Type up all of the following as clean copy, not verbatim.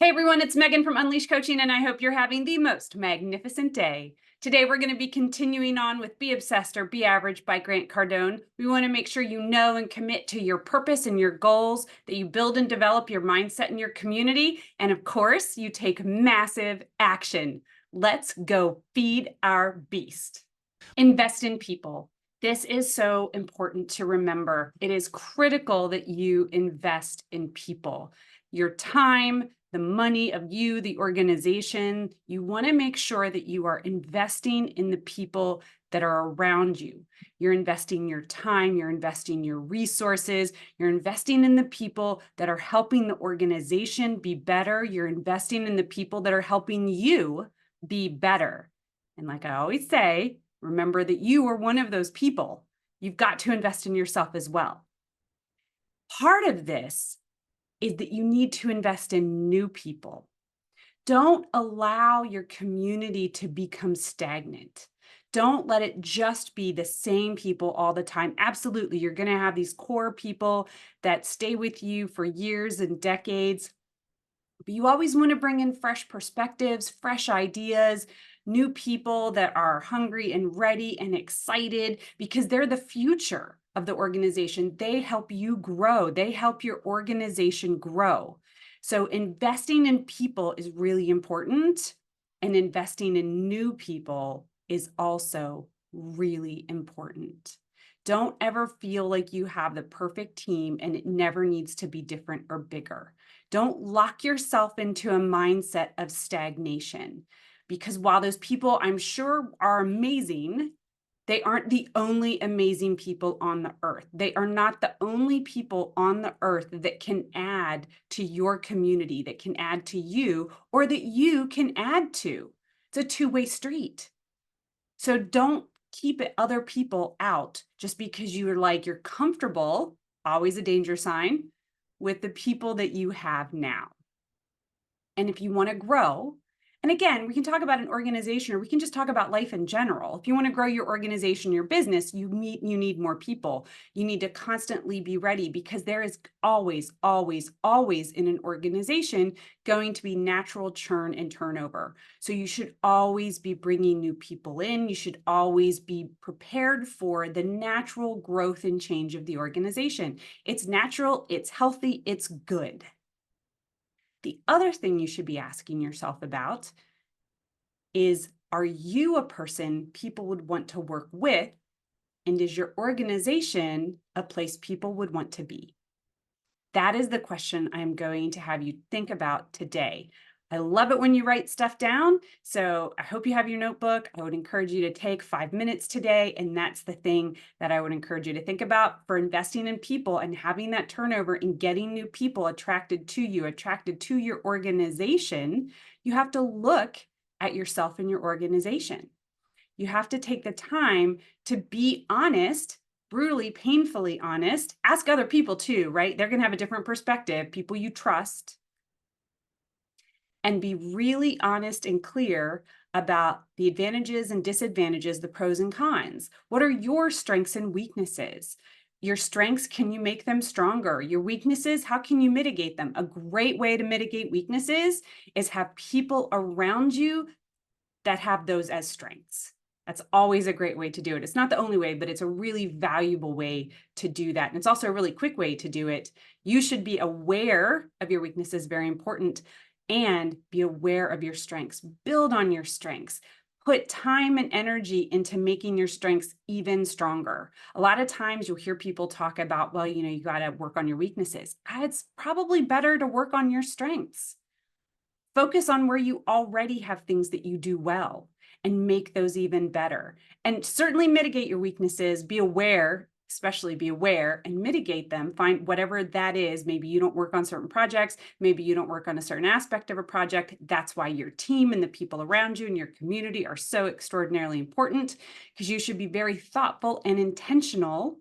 Hey everyone, it's Megan from Unleash Coaching, and I hope you're having the most magnificent day. Today, we're going to be continuing on with Be Obsessed or Be Average by Grant Cardone. We want to make sure you know and commit to your purpose and your goals, that you build and develop your mindset in your community, and of course, you take massive action. Let's go feed our beast. Invest in people. This is so important to remember. It is critical that you invest in people. Your time, the money of you, the organization, you want to make sure that you are investing in the people that are around you. You're investing your time, you're investing your resources, you're investing in the people that are helping the organization be better. You're investing in the people that are helping you be better. And like I always say, remember that you are one of those people. You've got to invest in yourself as well. Part of this is that you need to invest in new people. Don't allow your community to become stagnant. Don't let it just be the same people all the time. Absolutely, you're going to have these core people that stay with you for years and decades. But you always want to bring in fresh perspectives, fresh ideas, new people that are hungry and ready and excited because they're the future of the organization. They help you grow. They help your organization grow. So investing in people is really important, and investing in new people is also really important. Don't ever feel like you have the perfect team and it never needs to be different or bigger. Don't lock yourself into a mindset of stagnation, because while those people I'm sure are amazing, they aren't the only amazing people on the earth. They are not the only people on the earth that can add to your community, that can add to you, or that you can add to. It's a two-way street. So don't keep other people out just because you're comfortable, always a danger sign, with the people that you have now. And if you want to grow, and again, we can talk about an organization or we can just talk about life in general. If you want to grow your organization, your business, you need more people. You need to constantly be ready, because there is always, always, always in an organization going to be natural churn and turnover. So you should always be bringing new people in. You should always be prepared for the natural growth and change of the organization. It's natural, it's healthy, it's good. The other thing you should be asking yourself about is, are you a person people would want to work with? And is your organization a place people would want to be? That is the question I'm going to have you think about today. I love it when you write stuff down. So I hope you have your notebook. I would encourage you to take 5 minutes today. And that's the thing that I would encourage you to think about for investing in people and having that turnover and getting new people attracted to you, attracted to your organization. You have to look at yourself and your organization. You have to take the time to be honest, brutally, painfully honest. Ask other people too, right? They're going to have a different perspective, people you trust. And be really honest and clear about the advantages and disadvantages, the pros and cons. What are your strengths and weaknesses? Your strengths, can you make them stronger? Your weaknesses, how can you mitigate them? A great way to mitigate weaknesses is have people around you that have those as strengths. That's always a great way to do it. It's not the only way, but it's a really valuable way to do that. And it's also a really quick way to do it. You should be aware of your weaknesses, very important, and be aware of your strengths. Build on your strengths. Put time and energy into making your strengths even stronger. A lot of times you'll hear people talk about, well, you got to work on your weaknesses. It's probably better to work on your strengths. Focus on where you already have things that you do well and make those even better. And certainly mitigate your weaknesses. Be aware, especially be aware, and mitigate them. Find whatever that is. Maybe you don't work on certain projects. Maybe you don't work on a certain aspect of a project. That's why your team and the people around you and your community are so extraordinarily important, because you should be very thoughtful and intentional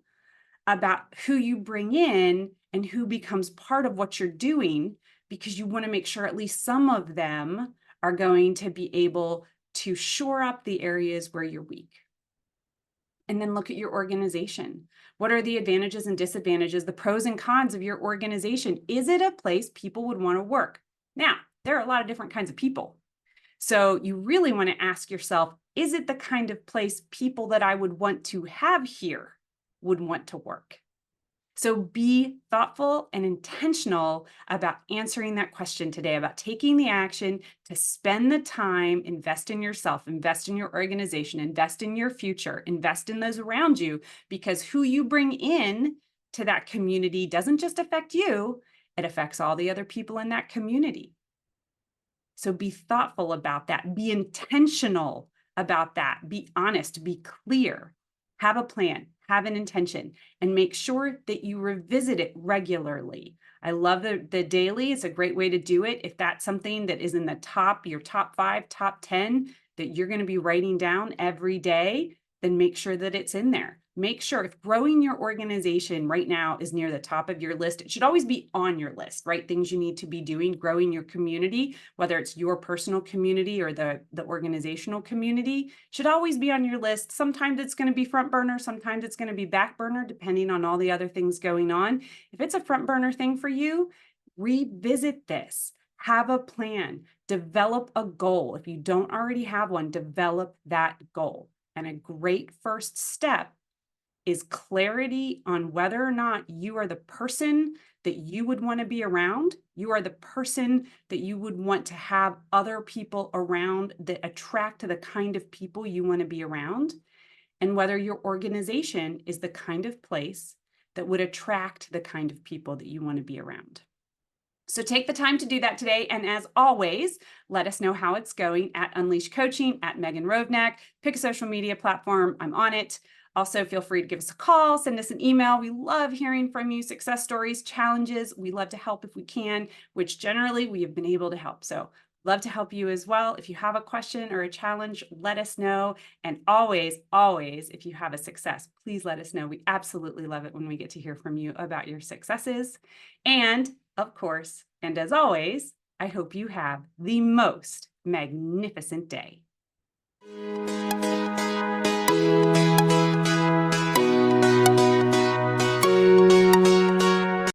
about who you bring in and who becomes part of what you're doing, because you want to make sure at least some of them are going to be able to shore up the areas where you're weak. And then look at your organization. What are the advantages and disadvantages, the pros and cons of your organization? Is it a place people would want to work? Now, there are a lot of different kinds of people. So you really want to ask yourself, is it the kind of place people that I would want to have here would want to work? So be thoughtful and intentional about answering that question today, about taking the action to spend the time, invest in yourself, invest in your organization, invest in your future, invest in those around you, because who you bring in to that community doesn't just affect you, it affects all the other people in that community. So be thoughtful about that. Be intentional about that. Be honest, be clear. Have a plan, have an intention, and make sure that you revisit it regularly. I love the daily. It's a great way to do it. If that's something that is in the top, your top 5, top 10 that you're going to be writing down every day, then make sure that it's in there. Make sure if growing your organization right now is near the top of your list, it should always be on your list, right? Things you need to be doing, growing your community, whether it's your personal community or the organizational community, should always be on your list. Sometimes it's going to be front burner, sometimes it's going to be back burner, depending on all the other things going on. If it's a front burner thing for you, revisit this. Have a plan, develop a goal. If you don't already have one, develop that goal. And a great first step is clarity on whether or not you are the person that you would want to be around. You are the person that you would want to have other people around that attract to the kind of people you want to be around, and whether your organization is the kind of place that would attract the kind of people that you want to be around. So take the time to do that today. And as always, let us know how it's going at Unleash Coaching, at Megan Rovnack. Pick a social media platform. I'm on it. Also, feel free to give us a call, send us an email. We love hearing from you, success stories, challenges. We love to help if we can, which generally we have been able to help. So love to help you as well. If you have a question or a challenge, let us know. And always, always, if you have a success, please let us know. We absolutely love it when we get to hear from you about your successes. And of course, and as always, I hope you have the most magnificent day.